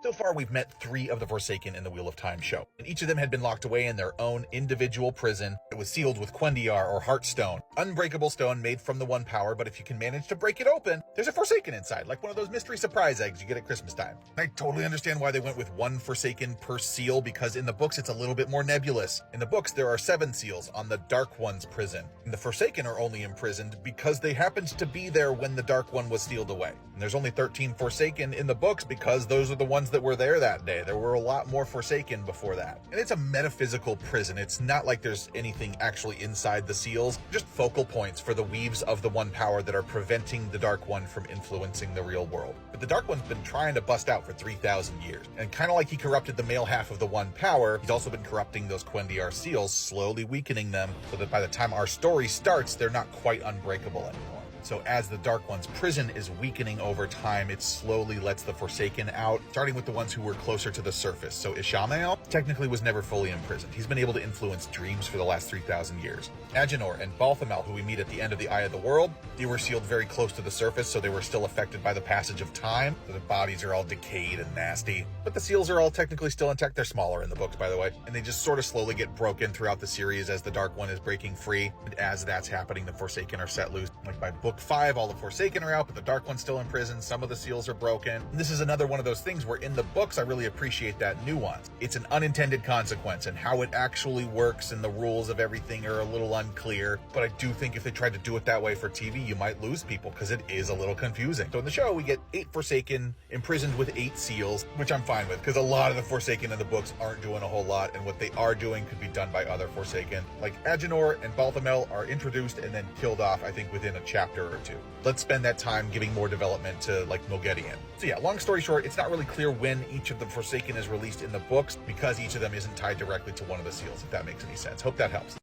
So far, we've met 3 of the Forsaken in the Wheel of Time show, and each of them had been locked away in their own individual prison. It was sealed with Quendiar or Heartstone, unbreakable stone made from the One Power, but if you can manage to break it open, there's a Forsaken inside, like one of those mystery surprise eggs you get at Christmas time. I totally understand why they went with 1 Forsaken per seal, because in the books it's a little bit more nebulous. In the books, there are 7 seals on the Dark One's prison, and the Forsaken are only imprisoned because they happened to be there when the Dark One was sealed away. And there's only 13 Forsaken in the books because those are the ones that were there that day. There were a lot more Forsaken before that. And it's a metaphysical prison. It's not like there's anything actually inside the seals, just focal points for the weaves of the One Power that are preventing the Dark One from influencing the real world. But the Dark One's been trying to bust out for 3,000 years. And kind of like he corrupted the male half of the One Power, he's also been corrupting those Quendiar seals, slowly weakening them so that by the time our story starts, they're not quite unbreakable anymore. So as the Dark One's prison is weakening over time, it slowly lets the Forsaken out, starting with the ones who were closer to the surface. So Ishamael technically was never fully imprisoned. He's been able to influence dreams for the last 3,000 years. Agenor and Balthamel, who we meet at the end of the Eye of the World, they were sealed very close to the surface, so they were still affected by the passage of time. So their bodies are all decayed and nasty. But the seals are all technically still intact. They're smaller in the books, by the way. And they just sort of slowly get broken throughout the series as the Dark One is breaking free. And as that's happening, the Forsaken are set loose. Like by book 5, all the Forsaken are out, but the Dark One's still in prison. Some of the seals are broken. And this is another one of those things where in the books, I really appreciate that nuance. It's an unintended consequence, and how it actually works and the rules of everything are a little unclear. But I do think if they tried to do it that way for TV, you might lose people because it is a little confusing. So in the show, we get 8 Forsaken imprisoned with 8 seals, which I'm fine with because a lot of the Forsaken in the books aren't doing a whole lot, and what they are doing could be done by other Forsaken. Like Agenor and Balthamel are introduced and then killed off, I think, within a chapter or 2. Let's spend that time giving more development to, like, Moghedien. So yeah, long story short, it's not really clear when each of the Forsaken is released in the books because each of them isn't tied directly to one of the seals, if that makes any sense. Hope that helps.